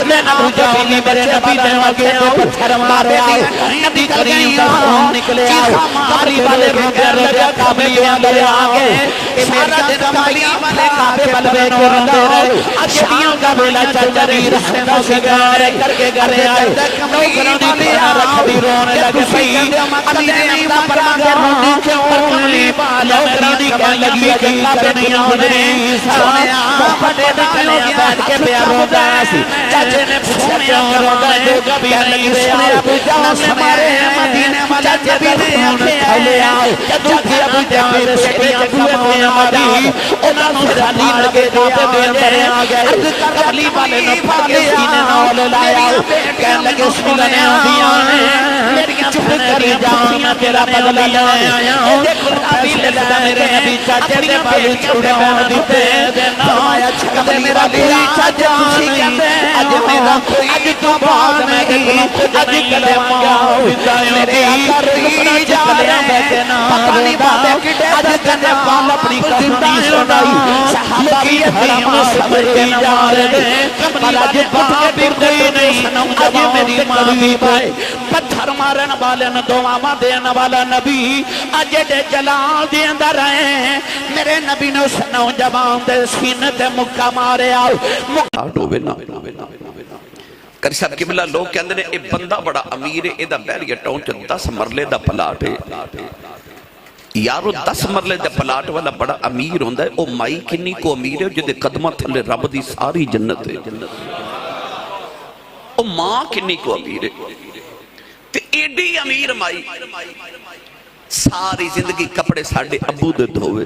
میں نہ جاؤ گی میرے نبی دے آگے تو پتھر مارے آؤ نبی کریم کا خون نکلے آؤ کملی والے بھوکر لگا کابلی والے آگے سارا دن کملی والے کعبے بلوے کو رہے رہے اشیاں کا بیلا چچری رحمہ سگارے کر کے گھرے آئے نوکروں دی پڑھا رکھ دی رونے لگے پئی امیر امدہ پرمانے رونے کیوں کملی والے نوکرانی کہنے لگی کہ کعبے نہیں آنے سونے پٹے دکھنے بیٹھ کے پیاروں داسی چاچے نے پوچھا کیوں رونا ہے جو کبھی نہیں سنے ابو جاؤ سمارے مدینے والا چاچے بھی کھلے آؤ جدو کی ابو جاؤ پیٹیاں کمانے آدھی انہوں نے سالی لگے داپے بیندرے آگئے کملی والے نے پاگے سینے نول لائے آؤ کہنے لگے سننے آدھیاں میریاں چپ کری جاؤں میں تیرا بدلہ لائے آیا ہوں ابھی لگتا میرے نبی چاچے دے بالو چھوڑے ہوں دیتے فرمایا کملی والی چاچے خوشی کہتے اج میرا اج تو بعد میں گئی اج کلے ماں میرے آقا روئی جا رہے پتہ نہیں باتیں کٹے اج کنے پال اپنی کہانی سنائی صحابہ کی حرام سمجھ کے جا رہے کملی والی پتہ بھی کوئی نہیں اج میری ماں بھی بھائی پتھر مارن والے نے دعاواں دینے والا نبی اج دے جلال دے اندر رہے میرے نبی نے اس نوجوان دے سینے تے مکہ مارے آؤ کر صاحب قبلہ لوگ کہندے نے اے بندہ بڑا امیر ہے ایدہ بیریا ٹاؤن چ 10 مرلے دا پلاٹ ہے یارو 10 مرلے دا پلاٹ والا بڑا امیر ہوندا ہے او مائی کنی کو امیر ہے جدے قدمہ تھلے رب دی ساری جنت ہے او ماں کنی کو امیر ہے تے ایڈی امیر مائی ساری زندگی کپڑے ساڑھے ابو دے دھوے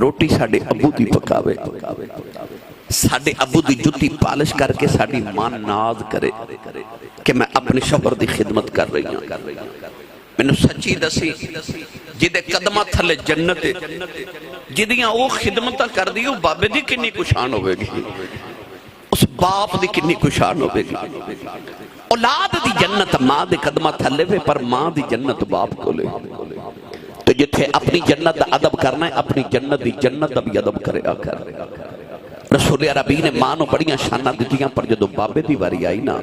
روٹی ساڑھے ابو دی پکاوے ساڑھے ابو دی جتی پالش کر کے ساڑھی ماں ناز کرے کہ میں اپنے شوہر دی خدمت کر رہی ہوں میں نے سچی دسی جدے قدمہ تھلے جنت جدیاں وہ خدمتہ کر دیو بابے دی کنی کشان ہوئے گی اس باپ دی کنی کشان ہوئے گی اولاد دی جنت ماں دی قدمہ تھلے وے پر ماں دی جنت باپ کو لے تو جتھے اپنی جنت عدب کرنا ہے اپنی جنت دی جنت بھی عدب کرے آکر رسول عربی نے ماں نو بڑیاں شانہ دیتیاں پر جدو بابے دی واری آئی نا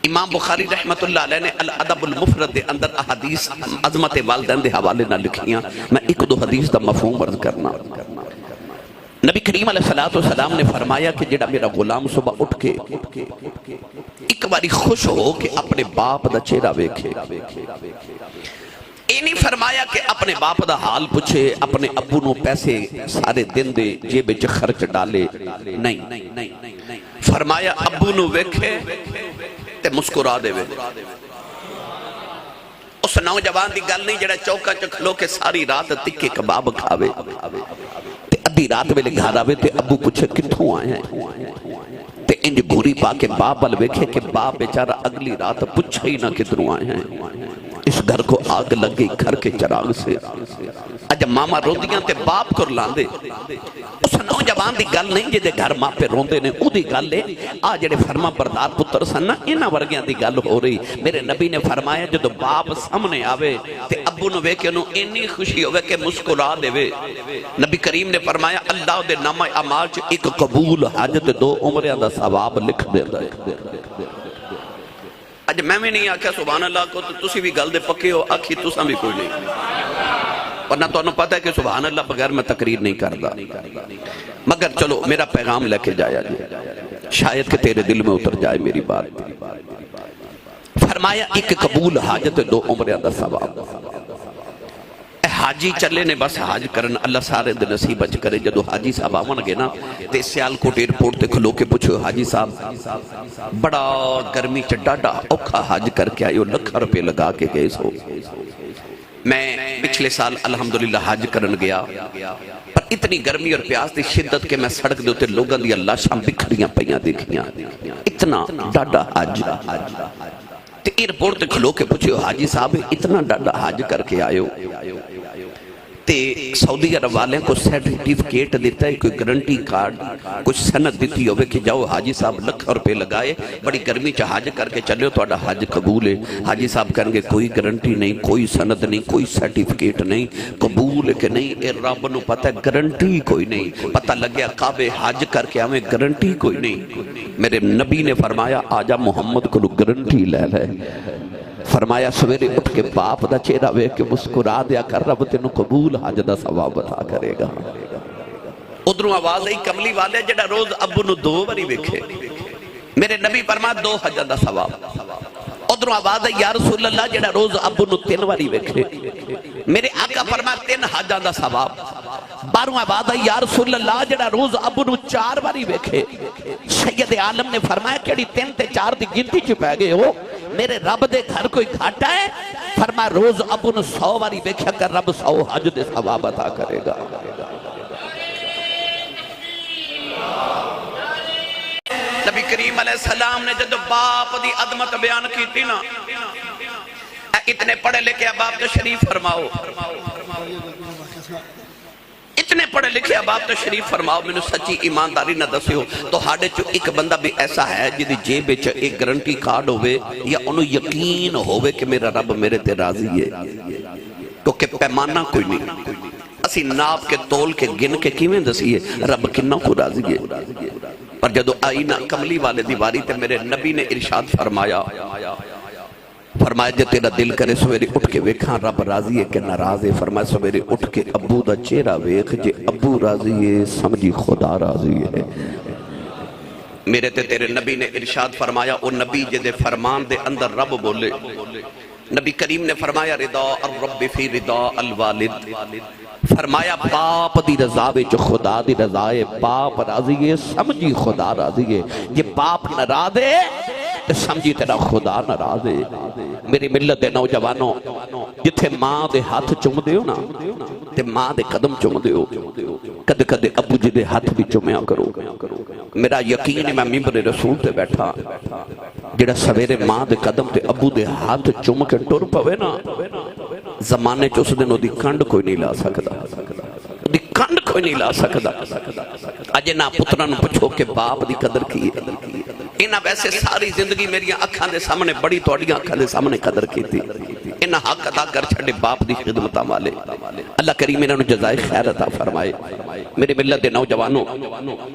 امام بخاری رحمت اللہ علیہ نے الادب المفرد دے اندر احادیث عظمت والدین دے حوالے نہ لکھیاں میں ایک دو حدیث دا مفہوم عرض کرنا نبی کریم علیہ السلام نے فرمایا کہ جڑا میرا غلام صبح اٹھ کے ایک باری خوش ہو کہ اپنے باپ دا چہرہ ویکھے اینی فرمایا کہ اپنے باپ دا حال پوچھے اپنے ابو نو پیسے سارے دن دے جیب وچ خرچ ڈالے نہیں فرمایا ابو نو ویکھے تے مسکرا دے وے اس نوجوان دی گل نہیں جڑا چوکا چ کھلو کے ساری رات تکے کباب کھاوے تے ادھی رات ویلے گھر آوے تے ابو پوچھے کتھوں آئے ہیں تے انج گھوری پا کے باپ بل ویکھے کہ باپ بیچارہ اگلی رات پوچھا ہی نہ کدھروں آئے ہیں اس گھر کو آگ لگ گئی گھر کے چراغ سے اجا ماما روندیاں تے باپ کر لاندے اس نوجوان دی گل نہیں جے دے گھر ماں پہ روندے نے او دی گل لے آ جڑے فرما بردار پتر سننا انہاں ورگیاں دی گل ہو رہی میرے نبی نے فرمایا جدو باپ سامنے آوے تے ابو نو ویکھے انہوں انی خوشی ہوئے کہ مسکرا دے وے نبی کریم نے فرمایا اللہ دے نامہ اعمال چ ایک قبول حج تے 2 عمریاں دا ثواب لکھ دے اج میں بھی نہیں آکھا سبحان اللہ کو تو تسی بھی گل دے پکے ہو آکھی تساں بھی کوئی نہیں ورنہ تو انہوں پتہ ہے کہ سبحان اللہ بغیر میں تقریر نہیں کردا مگر چلو میرا پیغام لے کے جایا جائے شاید کہ تیرے دل میں اتر جائے میری بات فرمایا ایک قبول حاجت 2 عمریاں دا ثواب حاجی چلے نے بس حاج کرن اللہ سارے دے نصیب اچ کرے جدو حاجی صاحب آون گے نا تے سیالکوٹ ایئرپورٹ تے کھلو کے پوچھو حاجی صاحب بڑا گرمی چ ڈاڈا اوکھا حاج کر کے آئیو لکھا روپے لگا کے گئے سو میں پچھلے سال الحمدللہ حاج کرن گیا پر اتنی گرمی اور پیاس دی شدت کے میں سڑک دے ہوتے لوگاں دی اللہ شام بکھڑیاں پیاں دیکھیاں اتنا ڈاڈا حاج تے ایئرپورٹ تے کھلو کے پوچھو حاجی صاحب اتنا ڈاڈا حاج کر کے آئیو تے سعودی عرب والے کو سرٹیفکیٹ دیتا ہے، کوئی گارنٹی کارڈ، کچھ سند دیتی ہوئے کہ جاؤ حاجی صاحب لکھ روپے لگائے بڑی گرمی چ حج کر کے چلے ہو تہاڈا حج قبول ہے۔ حاجی صاحب کہیں گے کوئی گارنٹی نہیں، کوئی سند نہیں، کوئی سرٹیفکیٹ نہیں، قبول کہ نہیں اے رب نو پتہ ہے، گارنٹی کوئی نہیں۔ پتہ لگیا کعبے حج کر کے ہمیں گارنٹی کوئی نہیں۔ میرے نبی نے فرمایا آجا محمد کو گارنٹی لے لے۔ فرمایا سویرے اٹھ کے باپ دا چہرہ ویکھ کے مسکرا دیا کر، رب تینوں قبول حج دا ثواب عطا کرے گا۔ ادھروں آواز آئی کملی والے جڑا روز ابو نو 2 باری ویکھے، میرے نبی فرمایا 2 حج دا ثواب۔ ادھروں آواز آئی یا رسول اللہ جڑا روز ابو نو 3 باری ویکھے، میرے آقا فرمایا 3 حجاں دا ثواب۔ 12واں آواز آئی یا رسول اللہ جڑا روز ابو نو 4 باری ویکھے، سید عالم نے فرمایا کیڑی 3 تے 4 دی گنتی چ پے گئے ہو، میرے رب دے گھر کوئی گھاٹا ہے؟ فرمایا روز ابو نو 100 باری ویکھیا کر، رب 100 حج دے ثواب عطا کرے گا۔ نبی کریم علیہ السلام نے جب باپ دی عظمت بیان کی تھی نا، اتنے پڑھے لکھے باپ تشریف فرماؤ، اتنے پڑھے لکھے باپ تشریف فرماؤ، میں نے سچی ایمانداری نہ دسیو تو ہاڑے چو ایک بندہ بھی ایسا ہے جدی جیب چ ایک گارنٹی کارڈ ہوئے یا انہوں یقین ہوئے کہ میرا رب میرے تے راضی ہے، کیونکہ پیمانہ کوئی نہیں، اسی ناپ کے تول کے گن کے کیویں دسیے رب کنہ کو راضی ہے۔ پر جدو آئینہ کملی والے دیواری تے میرے نبی نے ارشاد فرمایا جے تیرا دل کرے سویرے اٹھ کے ویکھاں رب راضی ہے کہ ناراض ہے، فرمایا سویرے اٹھ کے ابو دا چہرہ ویکھ، جے ابو راضی ہے سمجھی خدا راضی ہے۔ میرے تے تیرے نبی نے ارشاد فرمایا، او نبی جے دے فرمان دے اندر رب بولے، نبی کریم نے فرمایا رضا الرب فی رضا الوالد، فرمایا باپ دی رضا وچ خدا دی رضا ہے، باپ راضی ہے سمجھی خدا راضی ہے، جے باپ ناراض ہے تے سمجھی تیرا خدا ناراض ہے۔ میری ملت دے نوجوانوں جتھے ماں دے ہاتھ چوم دیو نا تے ماں دے قدم چوم دیو، کدے کدے ابو جی دے ہاتھ بھی چومیا کرو۔ میرا یقین ہے میں ممبر رسول تے بیٹھا جڑا سویرے ماں دے قدم تے ابو دے ہاتھ چوم کے ٹر پوے نا، زمانے چ اس دن دی کنڈ کوئی نہیں لا سکدا، دی کنڈ کوئی نہیں لا سکدا۔ اجے نہ پتراں نوں پوچھو کہ باپ دی قدر کی ہے، انہاں ویسے ساری زندگی میری اکھاں دے سامنے بڑی تواڈیاں اکھاں دے سامنے قدر کیتی، انہاں حق ادا کر چھڈے باپ دی خدمتاں والے۔ اللہ کریم انہاں نوں جزائے خیر عطا فرمائے۔ میرے ملت دے نوجوانوں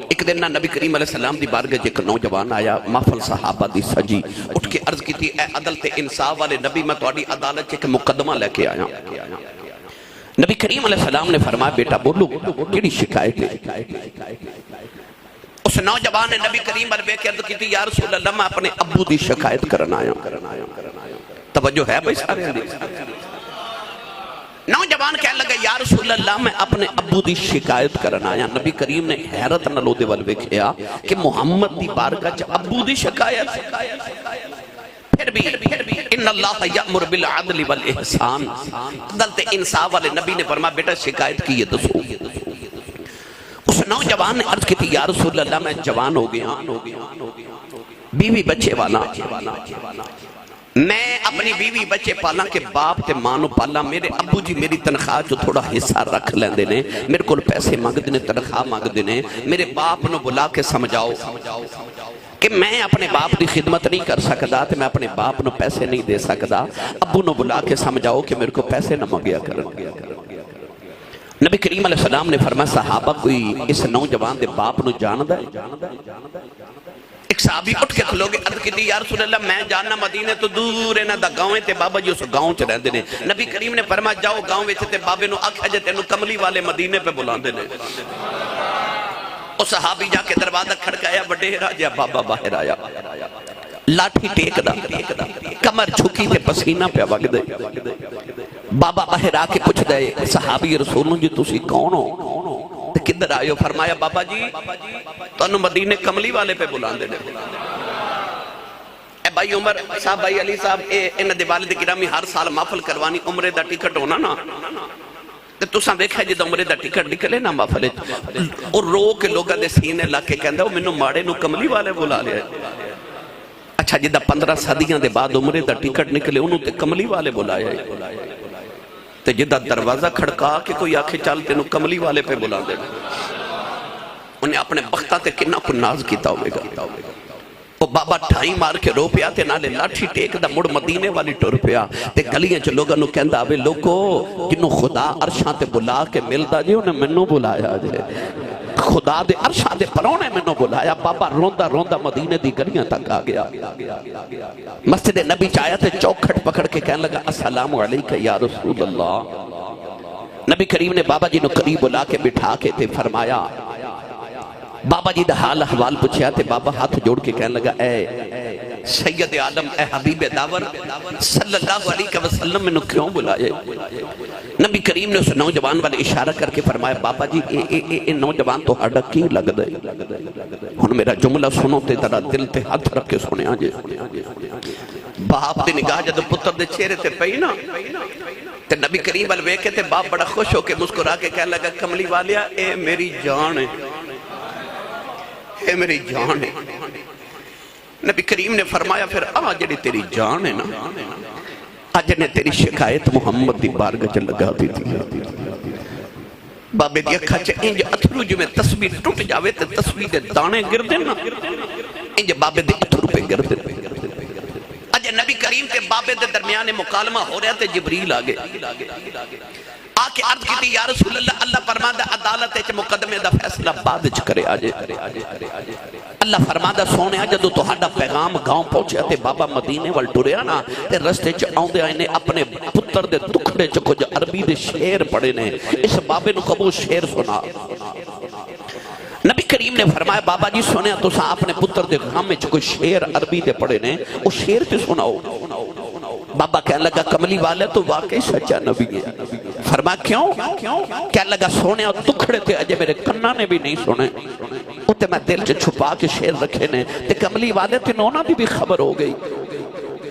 ایک دن نبی کریم علیہ السلام دی بارگاہ ایک نوجوان آیا، محفل صحابہ دی سجی، اٹھ کے عرض کیتی اے عدل تے انصاف والے نبی میں تواڈی عدالت ایک مقدمہ لے کے آیا۔ نبی کریم علیہ السلام نے فرمایا بیٹا بولو کیڑی شکایت ہے؟ اس نوجوان نے نبی کریم علیہ کے عرض کیتی یا رسول اللہ میں اپنے ابو دی شکایت کرنا آیا۔ توجہ ہے بھائی سارے دی؟ نوجوان کہنے لگا یا رسول اللہ میں اپنے ابو دی شکایت کرنا آیا۔ نبی کریم نے حیرت نالو دے والوے کیا کہ محمد دی بارگاہ چ ابو دی شکایت، پھر بھی ان اللہ یأمر بالعدل والاحسان، عدل تے انصاف والے نبی نے فرمایا بیٹا شکایت کی یہ دسو۔ اس نوجوان نے عرض کی تھی یا رسول اللہ میں جوان ہو گیا، بیوی بچے والا، میں اپنی بیوی بچے پالا کے باپ تے مانو پالا، میرے ابو جی میری تنخواہ جو تھوڑا حصہ رکھ لیں دینے، میرے کول پیسے مانگ دینے، تنخواہ مانگ دینے، میرے باپ نو بلا کے سمجھاؤ کہ میں اپنے باپ دی خدمت نہیں کر سکتا، تے میں اپنے باپ نو پیسے نہیں دے سکتا، ابو نو بلا کے سمجھاؤ کہ میرے کو پیسے نہ مانگیا کرن۔ نبی کریم علیہ السلام نے فرمایا صحابہ کوئی اس نوجوان دے باپ نو جاندہ ہے؟ ایک صحابی اٹھ کے کھلو گے عرض کی دی یا رسول اللہ میں جاننا مدینے تو دور ہے نا دا گاؤں تے بابا جی اس گاؤں چ رہندے نے۔ نبی کریم نے فرمایا جاؤ گاؤں وچ تے بابے نو آکھیا جے تینوں کملی والے مدینے پہ بلاندے نے۔ او صحابی جا کے دروازہ کھڑکایا، وڈیرا جا بابا باہر آیا، لاٹھی ٹیک دا، کمر جھکی تے پسینہ پہ وگ دے۔ بابا باہر آ کے پوچھ دے صحابی رسولوں جی تسی کون ہو تے کدھر آئے ہو؟ فرمایا بابا جی تانوں مدینے کملی والے پہ بلاندے نے۔ اے بھائی عمر صاحب، بھائی علی صاحب، انہاں دے والد گرامی ہر سال محفل کروانی، عمرے دا ٹکٹ ہونا نا تے تساں ویکھیا جے عمرے دا ٹکٹ نکلے نا محفل اور رو کے لوگاں دے سینے لا کے کہندا او مینوں ماڑے نو کملی والے بلا لیا۔ اچھا جدا 15 صدیاں دے بعد عمرے دا ٹکٹ نکلے انہوں تے کملی والے بلایا ہے۔ تے جدہ دروازہ کھڑکا کہ کوئی آکھے چل تینوں کملی والے پہ بلا دے انہیں اپنے بختہ تے کنہ کو ناز کیتا ہوئے گا وہ بابا ٹھائی مار کے رو پیا تے نالے لاٹھی ٹیک دا مڑ مدینے والی ٹور پیا تے گلیاں چ لوگاں نو کہندا آوے لوگو جنوں خدا عرشاں تے بلا کے ملدا جی انہیں منوں بلایا جے خدا دے عرشاں دے پرونے منوں بلایا بابا روندہ روندہ مدینے دی گلیاں تک آ گیا مسجد نبی چایا تے چوکھٹ پکڑ کے کہنے لگا السلام علیکہ یا رسول اللہ نبی کریم نے بابا جی نو قریب بلا کے بٹھا کے تے فرمایا بابا جی دا حال احوال پوچھیا تے بابا ہاتھ جوڑ کے کہنے لگا اے سید عالم اے حبیب داور صلی اللہ علیہ وسلم میں نو کیوں بلائے نبی کریم نے اس نوجوان والے اشارہ کر کے فرمایا بابا جی اے نوجوان تو ہڈا کی لگ دے ہن میرا جملہ سنو تے ترا دل تے ہاتھ رکھ کے سنے آجے باپ دی نگاہ جدو پتر دے چہرے تے پئی نا تے نبی کریم والے ویکھے تے باپ بڑا خوش ہو کے مسکرا کے کہنے لگا کملی والیا اے میری جان ہے اے میری جان ہے نبی کریم نے فرمایا پھر جڑی تیری جان ہے نا آج نے تیری شکایت محمد دی بارگاہ چ لگا دی تھی بابے دی اکھا چ انج اتھرو جو میں تصویر ٹوٹ جاوے تے تصویر دے دانے گر دے نا انج بابے دی اتھرو پہ گر دے آج نبی کریم کے بابے دے درمیان مکالمہ ہو رہا تے جبریل آگے آکے عرض کی تھی یا رسول اللہ اللہ فرماندہ عدالت اچھ مقدمے دا فیصلہ بعد اچھ کرے آجے اللہ فرماندہ سونے آجے تو تہاڈا پیغام گاؤں پہنچے تے بابا مدینے وال ٹوریا نا تے رستے چ آؤندے آئے نے اپنے پتر دے ٹکڑے چ کچھ عربی دے شعر پڑھے نے اس بابے نو کبو شعر سنا نبی کریم نے فرمایا بابا جی سنیا تو سا اپنے پتر دے غام میں کوئی شعر عربی دے پڑھے نے وہ شعر تے سناؤ بابا کہنے لگا کملی والے تو واقعی سچا نبی ہے فرمایا کیوں کہنے لگا سونے اور ٹکڑے تھے اجے میرے کنہ نے بھی نہیں سنے اتے میں دل سے چھپا کے شعر رکھے نے تے کملی والے تے نونا بھی خبر ہو گئی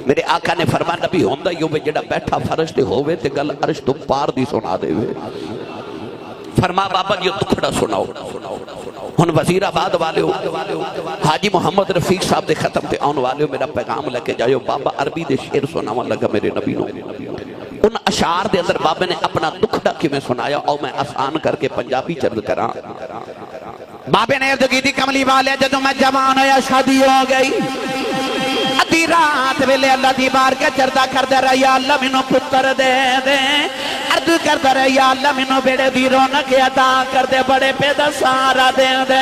میرے آقا نے فرمایا نبی ہوندہ یوں بے جڑا بیٹھا فرش دے ہوئے تے گل عرش تو پار دی سنا دے ہوئے فرمایا بابا جی ٹکڑا سناؤ ہن وزیر آباد والے ہو حاجی محمد رفیق صاحب دے ختم تے آن والے ہو میرا پیغام لے کے جائیو بابا عربی دے شعر سناوا لگا میرے نبی نو ان اشعار دے اندر بابے نے اپنا دکھڑا کی میں سنایا اور میں آسان کر کے پنجابی چرد کراں بابے نے عرض کی تھی کملی والے جدو میں جوان ہویا شادی ہو گئی ادھی رات ویلے اللہ دی بار کے چردہ کر دے رہا یا اللہ منو پتر دے دے عرض کر دے رہا یا اللہ منو بیڑے دی رونق عطا کر دے بڑے پیدا سارا دے دے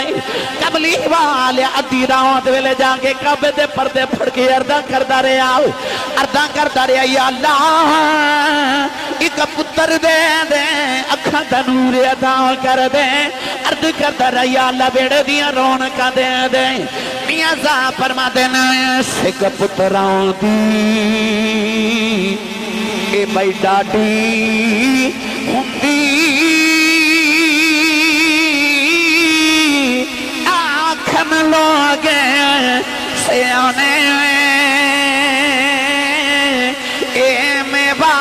کملی والے ادھی رات ویلے جا کے کعبے دے پردے پھڑ کے عرضہ کر دے رہا یا اللہ ایک پتر دے دے اکھاں دا نور عطا کر دے عرض کر دے رہا یا اللہ بیڑے دیا رونق دے دے میاں صاحب فرما دینا سکھ پتران دی اے بھائی ڈاڈی ہوندی آنکھن لوگے سیانے اے میں با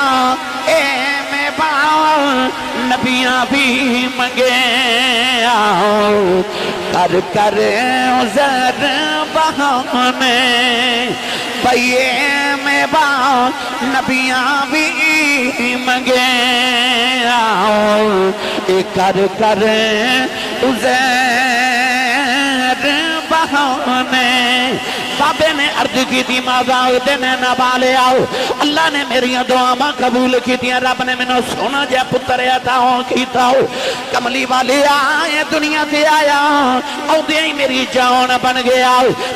نبیاں بھی منگے آؤ کر عذر بہانے بھئیے میں با نبیاں بھی منگے آؤ کر عذر بہانے بابے نے عرض کی تھی مازاؤ دینے نبالے آؤ اللہ نے میری دعا قبول کی تھی رب نے میں سونا جے پتر عطاؤں کیتا ہو کملی والے آئے دنیا تے آیا او دے ہی میری جان بن گیا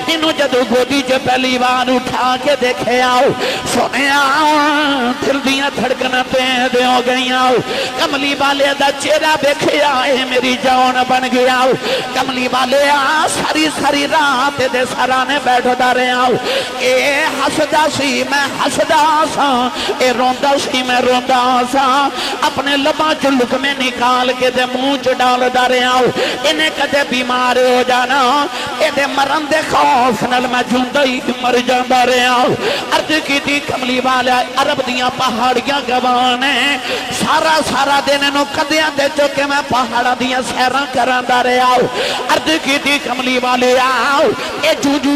انہوں جدو گودی جو پہلی بار اٹھا کے دیکھے آؤ سونے آؤ دل دیا دھڑکن پیدے ہو گئی آؤ کملی والے دا چہرہ دیکھے آئے میری جان بن گیا کملی والے آ ساری رات دے سرانے بیٹھ دارے آؤ اے حسدہ سی میں حسدہ سا اے روندہ سی میں روندہ سا اپنے لبا چلک میں نکال کے دے منہ ڈال دارے آؤ انہیں کدے بیمار ہو جانا اے دے مرن دے خوف نل میں جھوندہ ہی مر جان دارے آؤ عرض کی تھی کملی والا عرب دیاں پہاڑیاں گوانے سارا دینے نو کدیاں دے چکے میں پہاڑا دیاں سیران کران دارے آؤ عرض کی تھی کملی والے آؤ اے جو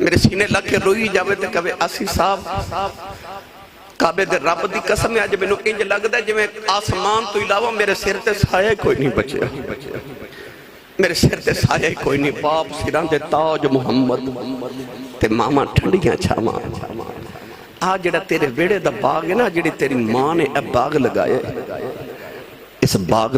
میرے سینے لگ کے روئی جاوے تے کہے اسی صاحب کعبے دے رب دی قسم ہے اج مینوں انج لگدا ہے جویں آسمان تو علاوہ میرے سر تے سایہ کوئی نہیں بچیا میرے سر تے سایہ کوئی نہیں باپ سراں دے تاج محمد تے ماما ٹھنڈیاں چھاواں آ جڑا تیرے ویڑے دا باغ ہے نا جڑی تیری ماں نے اے باغ لگایا اس باغ